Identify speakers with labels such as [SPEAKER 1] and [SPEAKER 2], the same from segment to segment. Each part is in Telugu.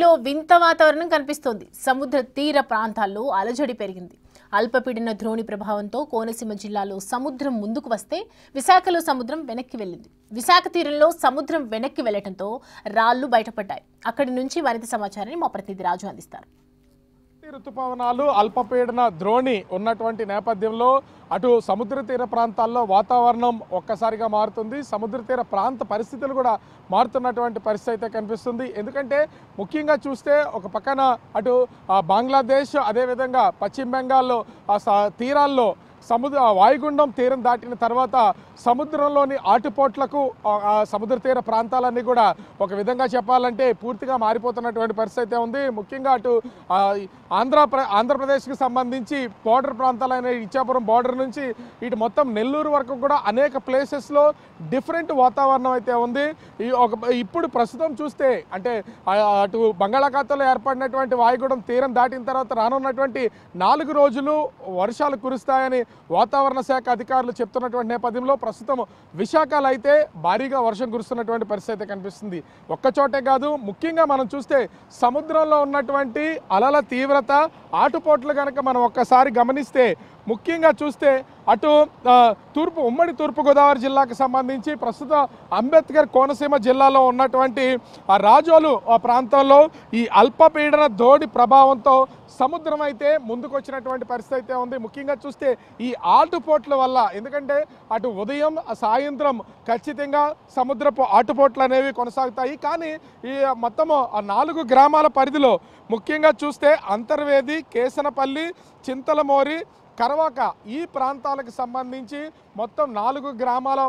[SPEAKER 1] లో వింత వాతావరణం కనిపిస్తోంది. సముద్ర తీర ప్రాంతాల్లో అలజడి పెరిగింది. అల్పపీడన ద్రోణి ప్రభావంతో కోనసీమ జిల్లాలో సముద్రం ముందుకు వస్తే విశాఖలో సముద్రం వెనక్కి వెళ్ళింది. విశాఖ తీరంలో సముద్రం వెనక్కి వెళ్లడంతో రాళ్లు బయటపడ్డాయి. అక్కడి నుంచి మరింత సమాచారాన్ని మా ప్రతినిధి రాజు అందిస్తారు.
[SPEAKER 2] ఋతుపవనాలు అల్పపీడన ద్రోణి ఉన్నటువంటి నేపథ్యంలో అటు సముద్ర తీర ప్రాంతాల్లో వాతావరణం ఒక్కసారిగా మారుతుంది. సముద్ర తీర ప్రాంత పరిస్థితులు కూడా మారుతున్నటువంటి పరిస్థితి అయితే కనిపిస్తుంది. ఎందుకంటే ముఖ్యంగా చూస్తే ఒక పక్కన అటు బంగ్లాదేశ్, అదేవిధంగా పశ్చిమ బెంగాల్లో తీరాల్లో వాయుగుండం తీరం దాటిన తర్వాత సముద్రంలోని ఆటుపోట్లకు సముద్ర తీర ప్రాంతాలన్నీ కూడా ఒక విధంగా చెప్పాలంటే పూర్తిగా మారిపోతున్నటువంటి పరిస్థితి అయితే ఉంది. ముఖ్యంగా అటు ఆంధ్రప్రదేశ్కి సంబంధించి బోర్డర్ ప్రాంతాలైన ఇచ్చాపురం బోర్డర్ నుంచి ఇటు మొత్తం నెల్లూరు వరకు కూడా అనేక ప్లేసెస్లో డిఫరెంట్ వాతావరణం అయితే ఉంది. ఇప్పుడు ప్రస్తుతం చూస్తే అంటే అటు బంగాళాఖాతంలో ఏర్పడినటువంటి వాయుగుండం తీరం దాటిన తర్వాత రానున్నటువంటి 4 రోజులు వర్షాలు కురుస్తాయని వాతావరణ శాఖ అధికారులు చెప్తున్నటువంటి నేపథ్యంలో ప్రస్తుతం విశాఖలో అయితే భారీగా వర్షం కురుస్తున్నటువంటి పరిస్థితి కనిపిస్తుంది. ఒక్కచోటే కాదు, ముఖ్యంగా మనం చూస్తే సముద్రంలో ఉన్నటువంటి అలల తీవ్రత, ఆటుపోట్లు కనుక మనం ఒక్కసారి గమనిస్తే ముఖ్యంగా చూస్తే అటు ఉమ్మడి తూర్పుగోదావరి జిల్లాకు సంబంధించి ప్రస్తుతం అంబేద్కర్ కోనసీమ జిల్లాలో ఉన్నటువంటి రాజోలు ప్రాంతంలో ఈ అల్పపీడన ద్రోణి ప్రభావంతో సముద్రం అయితే ముందుకు వచ్చినటువంటి పరిస్థితి అయితే ఉంది. ముఖ్యంగా చూస్తే ఈ ఆటుపోట్ల వల్ల, ఎందుకంటే అటు ఉదయం సాయంత్రం ఖచ్చితంగా సముద్రపు ఆటుపోట్లు అనేవి కొనసాగుతాయి. కానీ ఈ మొత్తము 4 గ్రామాల పరిధిలో ముఖ్యంగా చూస్తే అంతర్వేది, కేసనపల్లి, చింతలమోరి, కరవాక ఈ ప్రాంతాలకు సంబంధించి మొత్తం 4 గ్రామాల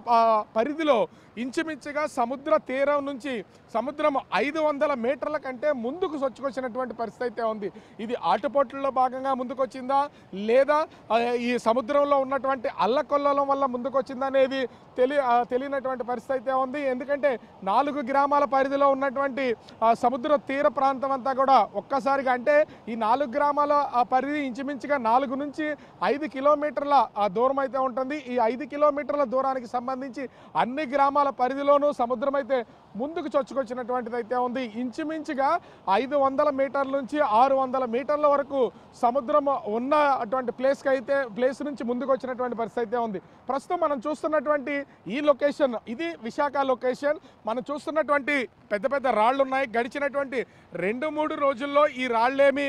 [SPEAKER 2] పరిధిలో ఇంచుమించుగా సముద్ర తీరం నుంచి సముద్రం 500 మీటర్ల కంటే ముందుకు సొచ్చుకొచ్చినటువంటి పరిస్థితి అయితే ఉంది. ఇది ఆటుపోట్లలో భాగంగా ముందుకొచ్చిందా లేదా ఈ సముద్రంలో ఉన్నటువంటి అల్లకొల్లలం వల్ల ముందుకొచ్చిందా అనేది తెలియనటువంటి పరిస్థితి అయితే ఉంది. ఎందుకంటే 4 గ్రామాల పరిధిలో ఉన్నటువంటి సముద్ర తీర ప్రాంతం అంతా కూడా ఒక్కసారిగా, అంటే ఈ 4 గ్రామాల పరిధి ఇంచుమించుగా 4 నుంచి 5 కిలోమీటర్ల దూరం అయితే ఉంటుంది. ఈ 5 కిలోమీటర్ల దూరానికి సంబంధించి అన్ని గ్రామాల పరిధిలోనూ సముద్రం అయితే ముందుకు చొచ్చుకొచ్చినటువంటిది అయితే ఉంది. ఇంచుమించుగా 500 మీటర్ల నుంచి 600 మీటర్ల వరకు సముద్రం ఉన్న అటువంటి ప్లేస్ నుంచి ముందుకు వచ్చినటువంటి పరిస్థితి అయితే ఉంది. ప్రస్తుతం మనం చూస్తున్నటువంటి ఈ లొకేషన్, ఇది విశాఖ లొకేషన్. మనం చూస్తున్నటువంటి పెద్ద పెద్ద రాళ్ళు ఉన్నాయి. గడిచినటువంటి 2-3 రోజుల్లో ఈ రాళ్ళేమి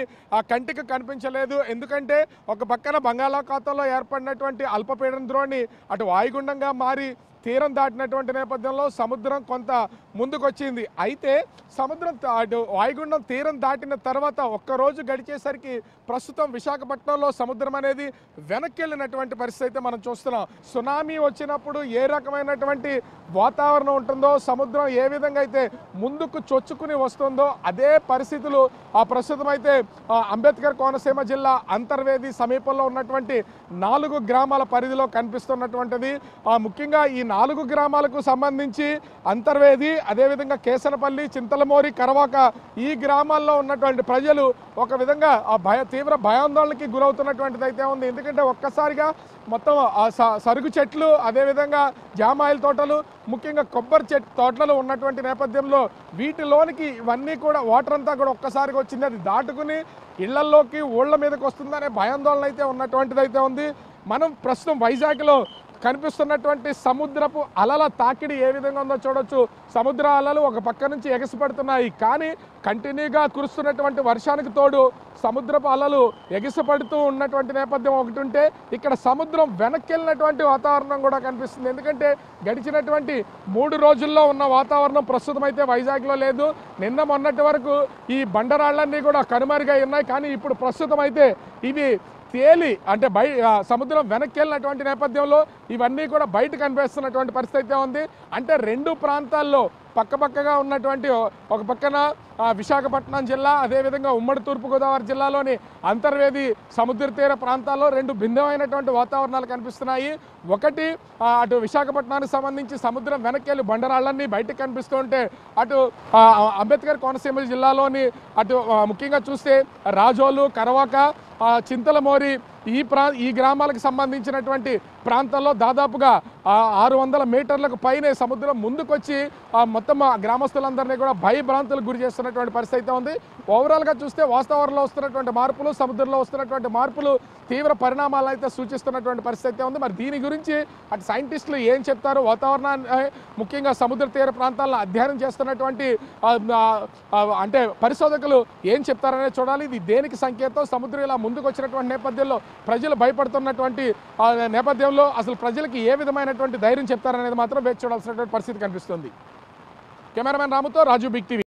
[SPEAKER 2] కంటికి కనిపించలేదు. ఎందుకంటే ఒక పక్కన బంగాళాఖాతంలో ఏర్పడినటువంటి అల్పపీడన ద్రోణి అటు వాయుగుండంగా మారి తీరం దాటినటువంటి నేపథ్యంలో సముద్రం కొంత ముందుకొచ్చింది. అయితే సముద్రం వాయుగుండం తీరం దాటిన తర్వాత ఒక్కరోజు గడిచేసరికి ప్రస్తుతం విశాఖపట్నంలో సముద్రం అనేది వెనక్కి వెళ్ళినటువంటి పరిస్థితి అయితే మనం చూస్తున్నాం. సునామీ వచ్చినప్పుడు ఏ రకమైనటువంటి వాతావరణం ఉంటుందో, సముద్రం ఏ విధంగా అయితే ముందుకు చొచ్చుకుని వస్తుందో అదే పరిస్థితులు ప్రస్తుతం అయితే అంబేద్కర్ కోనసీమ జిల్లా అంతర్వేది సమీపంలో ఉన్నటువంటి 4 గ్రామాల పరిధిలో కనిపిస్తున్నటువంటిది. ముఖ్యంగా ఈ 4 గ్రామాలకు సంబంధించి అంతర్వేది, అదేవిధంగా కేసనపల్లి, చింతలమోరి, కరవాక ఈ గ్రామాల్లో ఉన్నటువంటి ప్రజలు ఒక విధంగా తీవ్ర భయాందోళనకి గురవుతున్నటువంటిది అయితే ఉంది. ఎందుకంటే ఒక్కసారిగా మొత్తం సరుకు చెట్లు, అదేవిధంగా జామాయిల తోటలు, ముఖ్యంగా కొబ్బరి తోటలు ఉన్నటువంటి నేపథ్యంలో వీటిలోనికి ఇవన్నీ కూడా వాటర్ అంతా కూడా ఒక్కసారిగా వచ్చింది. అది దాటుకుని ఇళ్లల్లోకి ఊళ్ళ మీదకి వస్తుందనే భయాందోళన అయితే ఉన్నటువంటిది అయితే ఉంది. మనం ప్రస్తుతం వైజాగ్లో కనిపిస్తున్నటువంటి సముద్రపు అలల తాకిడి ఏ విధంగా ఉందో చూడొచ్చు. సముద్ర అలలు ఒక పక్క నుంచి ఎగసిపడుతున్నాయి. కానీ కంటిన్యూగా కురుస్తున్నటువంటి వర్షానికి తోడు సముద్రపు అలలు ఎగిసిపడుతూ ఉన్నటువంటి నేపథ్యం ఒకటి ఉంటే, ఇక్కడ సముద్రం వెనక్కి వెళ్ళినటువంటి వాతావరణం కూడా కనిపిస్తుంది. ఎందుకంటే గడిచినటువంటి 3 రోజుల్లో ఉన్న వాతావరణం ప్రస్తుతం అయితే వైజాగ్లో లేదు. నిన్న మొన్నటి వరకు ఈ బండరాళ్ళన్నీ కూడా కనుమరుగై ఉన్నాయి. కానీ ఇప్పుడు ప్రస్తుతం అయితే ఇవి తేలి, అంటే సముద్రం వెనక్కి వెళ్ళినటువంటి నేపథ్యంలో ఇవన్నీ కూడా బయట కనిపిస్తున్నటువంటి పరిస్థితి అయితే ఉంది. అంటే 2 ప్రాంతాల్లో పక్కపక్కగా ఉన్నటువంటి ఒక పక్కన విశాఖపట్నం జిల్లా, అదేవిధంగా ఉమ్మడి తూర్పుగోదావరి జిల్లాలోని అంతర్వేది సముద్ర తీర ప్రాంతాల్లో 2 భిన్నమైనటువంటి వాతావరణాలు కనిపిస్తున్నాయి. ఒకటి అటు విశాఖపట్నానికి సంబంధించి సముద్రం వెనక్కి వెళ్ళి బండరాళ్ళన్నీ బయటకు కనిపిస్తుంటే, అటు అంబేద్కర్ కోనసీమ జిల్లాలోని అటు ముఖ్యంగా చూస్తే రాజోలు, కరవాక, చింతలమోరి ఈ గ్రామాలకు సంబంధించినటువంటి ప్రాంతాల్లో దాదాపుగా 600 మీటర్లకు పైనే సముద్రం ముందుకొచ్చి మొత్తం గ్రామస్తులందరినీ కూడా భయభ్రాంతులకు గురి చేస్తున్నటువంటి పరిస్థితి అయితే ఉంది. ఓవరాల్గా చూస్తే వాతావరణంలో వస్తున్నటువంటి మార్పులు, సముద్రంలో వస్తున్నటువంటి మార్పులు తీవ్ర పరిణామాలు అయితే సూచిస్తున్నటువంటి పరిస్థితి అయితే ఉంది. మరి దీని గురించి అటు సైంటిస్టులు ఏం చెప్తారు, వాతావరణాన్ని ముఖ్యంగా సముద్ర తీర ప్రాంతాల్లో అధ్యయనం చేస్తున్నటువంటి అంటే పరిశోధకులు ఏం చెప్తారనేది చూడాలి. ఇది దేనికి సంకేతం? సముద్రం ఇలా ముందుకు వచ్చినటువంటి నేపథ్యంలో ప్రజలు భయపడుతున్నటువంటి నేపథ్యంలో అసలు ప్రజలకి ఏ విధమైనటువంటి ధైర్యం చెప్తారనేది మాత్రం వేచి చూడాల్సినటువంటి పరిస్థితి కనిపిస్తుంది. కెమెరామెన్ రాముతో రాజు, బిగ్ టీవీ.